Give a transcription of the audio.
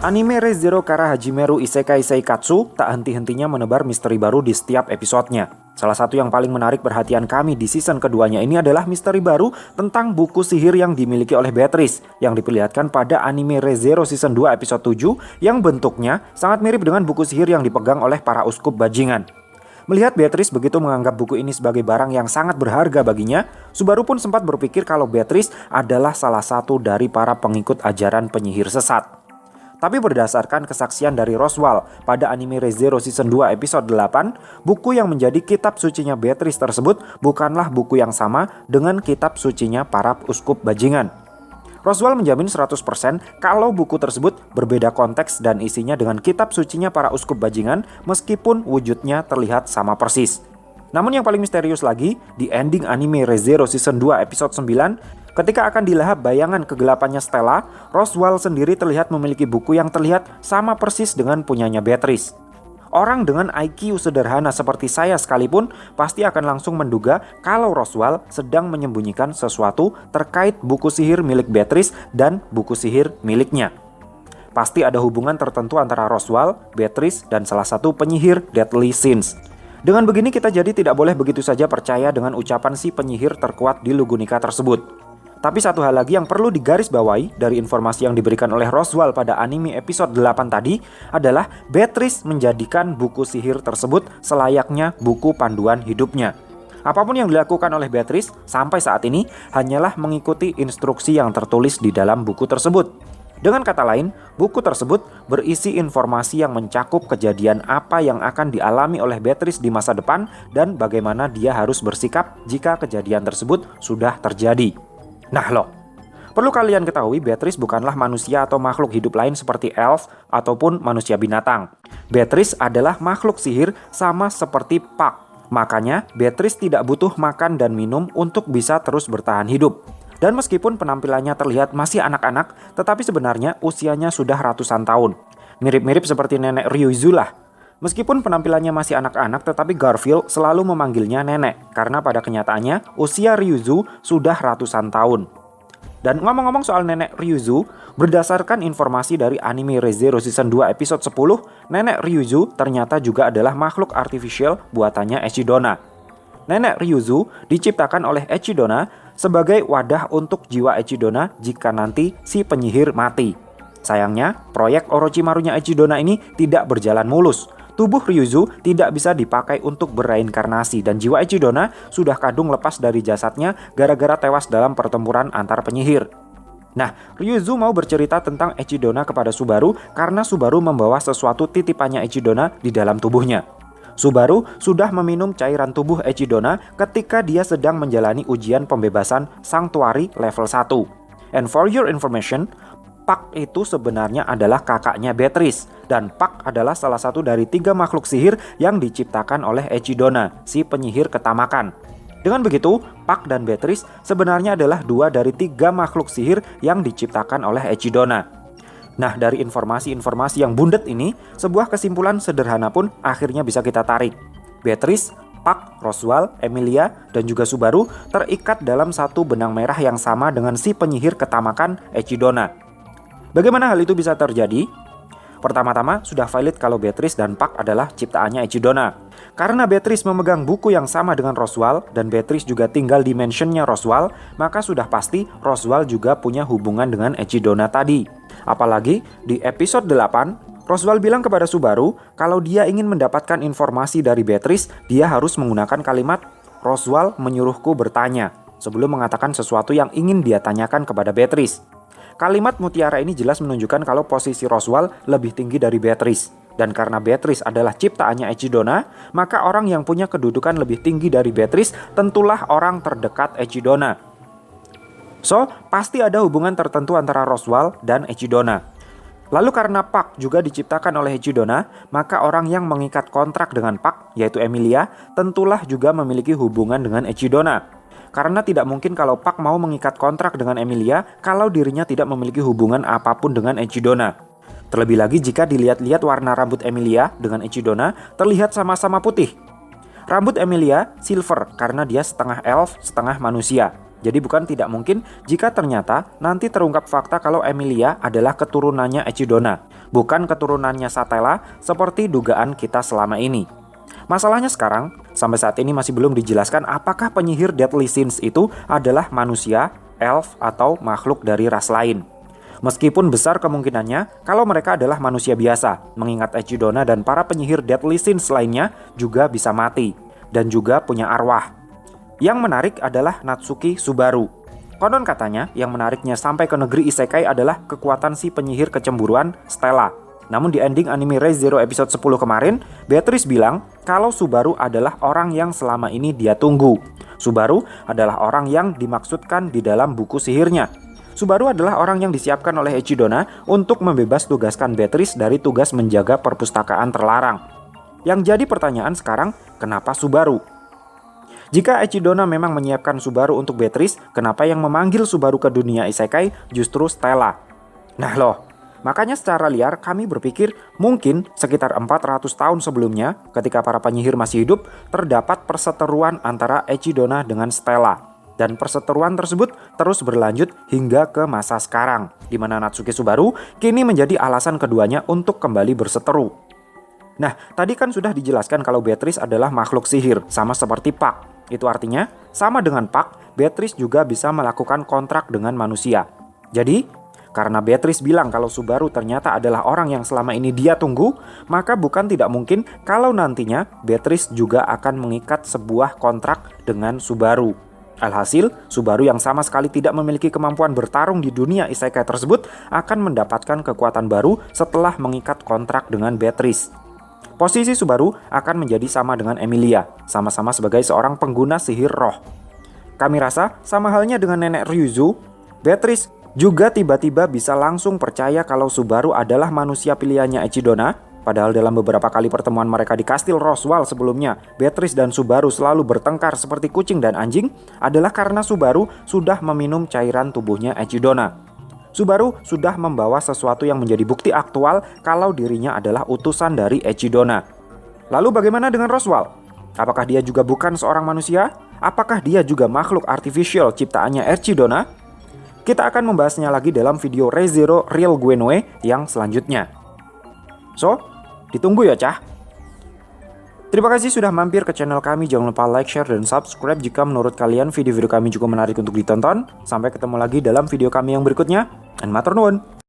Anime Re:Zero Kara Hajimeru Isekai Seikatsu tak henti-hentinya menebar misteri baru di setiap episodenya. Salah satu yang paling menarik perhatian kami di season keduanya ini adalah misteri baru tentang buku sihir yang dimiliki oleh Beatrice yang diperlihatkan pada anime Re:Zero season 2 episode 7 yang bentuknya sangat mirip dengan buku sihir yang dipegang oleh para uskup bajingan. Melihat Beatrice begitu menganggap buku ini sebagai barang yang sangat berharga baginya, Subaru pun sempat berpikir kalau Beatrice adalah salah satu dari para pengikut ajaran penyihir sesat. Tapi berdasarkan kesaksian dari Roswaal pada anime Re:Zero season 2 episode 8, buku yang menjadi kitab sucinya Beatrice tersebut bukanlah buku yang sama dengan kitab sucinya para uskup bajingan. Roswaal menjamin 100% kalau buku tersebut berbeda konteks dan isinya dengan kitab sucinya para uskup bajingan meskipun wujudnya terlihat sama persis. Namun yang paling misterius lagi, di ending anime Re:Zero season 2 episode 9, ketika akan dilahap bayangan kegelapannya Stella, Roswaal sendiri terlihat memiliki buku yang terlihat sama persis dengan punyanya Beatrice. Orang dengan IQ sederhana seperti saya sekalipun pasti akan langsung menduga kalau Roswaal sedang menyembunyikan sesuatu terkait buku sihir milik Beatrice dan buku sihir miliknya. Pasti ada hubungan tertentu antara Roswaal, Beatrice, dan salah satu penyihir Deadly Sins. Dengan begini kita jadi tidak boleh begitu saja percaya dengan ucapan si penyihir terkuat di Lugunica tersebut. Tapi satu hal lagi yang perlu digarisbawahi dari informasi yang diberikan oleh Roswaal pada anime episode 8 tadi adalah Beatrice menjadikan buku sihir tersebut selayaknya buku panduan hidupnya. Apapun yang dilakukan oleh Beatrice sampai saat ini hanyalah mengikuti instruksi yang tertulis di dalam buku tersebut. Dengan kata lain, buku tersebut berisi informasi yang mencakup kejadian apa yang akan dialami oleh Beatrice di masa depan dan bagaimana dia harus bersikap jika kejadian tersebut sudah terjadi. Nah loh, perlu kalian ketahui Beatrice bukanlah manusia atau makhluk hidup lain seperti elf ataupun manusia binatang. Beatrice adalah makhluk sihir sama seperti Puck. Makanya Beatrice tidak butuh makan dan minum untuk bisa terus bertahan hidup. Dan meskipun penampilannya terlihat masih anak-anak, tetapi sebenarnya usianya sudah ratusan tahun. Mirip-mirip seperti nenek Ryuzu lah. Meskipun penampilannya masih anak-anak, tetapi Garfield selalu memanggilnya nenek, karena pada kenyataannya usia Ryuzu sudah ratusan tahun. Dan ngomong-ngomong soal nenek Ryuzu, berdasarkan informasi dari anime Re:Zero season 2 episode 10, nenek Ryuzu ternyata juga adalah makhluk artificial buatannya Echidna. Nenek Ryuzu diciptakan oleh Echidna sebagai wadah untuk jiwa Echidna jika nanti si penyihir mati. Sayangnya, proyek Orochimarunya Echidna ini tidak berjalan mulus. Tubuh Ryuzu tidak bisa dipakai untuk bereinkarnasi dan jiwa Echidna sudah kadung lepas dari jasadnya gara-gara tewas dalam pertempuran antar penyihir. Nah, Ryuzu mau bercerita tentang Echidna kepada Subaru karena Subaru membawa sesuatu titipannya Echidna di dalam tubuhnya. Subaru sudah meminum cairan tubuh Echidna ketika dia sedang menjalani ujian pembebasan Sanctuary level 1. And for your information, Puck itu sebenarnya adalah kakaknya Beatrice, dan Puck adalah salah satu dari 3 makhluk sihir yang diciptakan oleh Echidna, si penyihir ketamakan. Dengan begitu, Puck dan Beatrice sebenarnya adalah 2 dari 3 makhluk sihir yang diciptakan oleh Echidna. Nah, dari informasi-informasi yang bundet ini, sebuah kesimpulan sederhana pun akhirnya bisa kita tarik. Beatrice, Puck, Roswaal, Emilia, dan juga Subaru terikat dalam satu benang merah yang sama dengan si penyihir ketamakan Echidna. Bagaimana hal itu bisa terjadi? Pertama-tama, sudah valid kalau Beatrice dan Puck adalah ciptaannya Echidna. Karena Beatrice memegang buku yang sama dengan Roswaal dan Beatrice juga tinggal di mansionnya Roswaal, maka sudah pasti Roswaal juga punya hubungan dengan Echidna tadi. Apalagi di episode 8, Roswaal bilang kepada Subaru kalau dia ingin mendapatkan informasi dari Beatrice, dia harus menggunakan kalimat "Roswaal menyuruhku bertanya" sebelum mengatakan sesuatu yang ingin dia tanyakan kepada Beatrice. Kalimat mutiara ini jelas menunjukkan kalau posisi Roswaal lebih tinggi dari Beatrice. Dan karena Beatrice adalah ciptaannya Echidna, maka orang yang punya kedudukan lebih tinggi dari Beatrice tentulah orang terdekat Echidna. So, pasti ada hubungan tertentu antara Roswaal dan Echidna. Lalu karena Puck juga diciptakan oleh Echidna, maka orang yang mengikat kontrak dengan Puck, yaitu Emilia, tentulah juga memiliki hubungan dengan Echidna. Karena tidak mungkin kalau Puck mau mengikat kontrak dengan Emilia kalau dirinya tidak memiliki hubungan apapun dengan Echidna. Terlebih lagi jika dilihat-lihat warna rambut Emilia dengan Echidna terlihat sama-sama putih. Rambut Emilia silver karena dia setengah elf, setengah manusia. Jadi bukan tidak mungkin jika ternyata nanti terungkap fakta kalau Emilia adalah keturunannya Echidna. bukan keturunannya Satella seperti dugaan kita selama ini. Masalahnya sekarang, sampai saat ini masih belum dijelaskan apakah penyihir Deadly Sins itu adalah manusia, elf, atau makhluk dari ras lain. Meskipun besar kemungkinannya kalau mereka adalah manusia biasa, mengingat Echidna dan para penyihir Deadly Sins lainnya juga bisa mati, dan juga punya arwah. Yang menarik adalah Natsuki Subaru. Konon katanya, yang menariknya sampai ke negeri Isekai adalah kekuatan si penyihir kecemburuan, Stella. Namun di ending anime Re:Zero episode 10 kemarin, Beatrice bilang kalau Subaru adalah orang yang selama ini dia tunggu. Subaru adalah orang yang dimaksudkan di dalam buku sihirnya. Subaru adalah orang yang disiapkan oleh Echidna untuk membebas tugaskan Beatrice dari tugas menjaga perpustakaan terlarang. Yang jadi pertanyaan sekarang, kenapa Subaru? Jika Echidna memang menyiapkan Subaru untuk Beatrice, kenapa yang memanggil Subaru ke dunia Isekai justru Stella? Nah loh, makanya secara liar kami berpikir mungkin sekitar 400 tahun sebelumnya, ketika para penyihir masih hidup, terdapat perseteruan antara Echidna dengan Stella. Dan perseteruan tersebut terus berlanjut hingga ke masa sekarang, di mana Natsuki Subaru kini menjadi alasan keduanya untuk kembali berseteru. Nah, tadi kan sudah dijelaskan kalau Beatrice adalah makhluk sihir, sama seperti Puck. Itu artinya, sama dengan Puck, Beatrice juga bisa melakukan kontrak dengan manusia. Jadi, karena Beatrice bilang kalau Subaru ternyata adalah orang yang selama ini dia tunggu, maka bukan tidak mungkin kalau nantinya Beatrice juga akan mengikat sebuah kontrak dengan Subaru. Alhasil, Subaru yang sama sekali tidak memiliki kemampuan bertarung di dunia Isekai tersebut akan mendapatkan kekuatan baru setelah mengikat kontrak dengan Beatrice. Posisi Subaru akan menjadi sama dengan Emilia, sama-sama sebagai seorang pengguna sihir roh. Kami rasa sama halnya dengan nenek Ryuzu, Beatrice juga tiba-tiba bisa langsung percaya kalau Subaru adalah manusia pilihannya Echidna. Padahal dalam beberapa kali pertemuan mereka di Kastil Roswell sebelumnya, Beatrice dan Subaru selalu bertengkar seperti kucing dan anjing, adalah karena Subaru sudah meminum cairan tubuhnya Echidna. Subaru sudah membawa sesuatu yang menjadi bukti aktual kalau dirinya adalah utusan dari Echidna. Lalu bagaimana dengan Roswell? Apakah dia juga bukan seorang manusia? Apakah dia juga makhluk artificial ciptaannya Echidna? Kita akan membahasnya lagi dalam video Re:Zero Real Guenoe yang selanjutnya. So, ditunggu ya cah. Terima kasih sudah mampir ke channel kami. Jangan lupa like, share, dan subscribe jika menurut kalian video-video kami cukup menarik untuk ditonton. Sampai ketemu lagi dalam video kami yang berikutnya. And matur nuwun.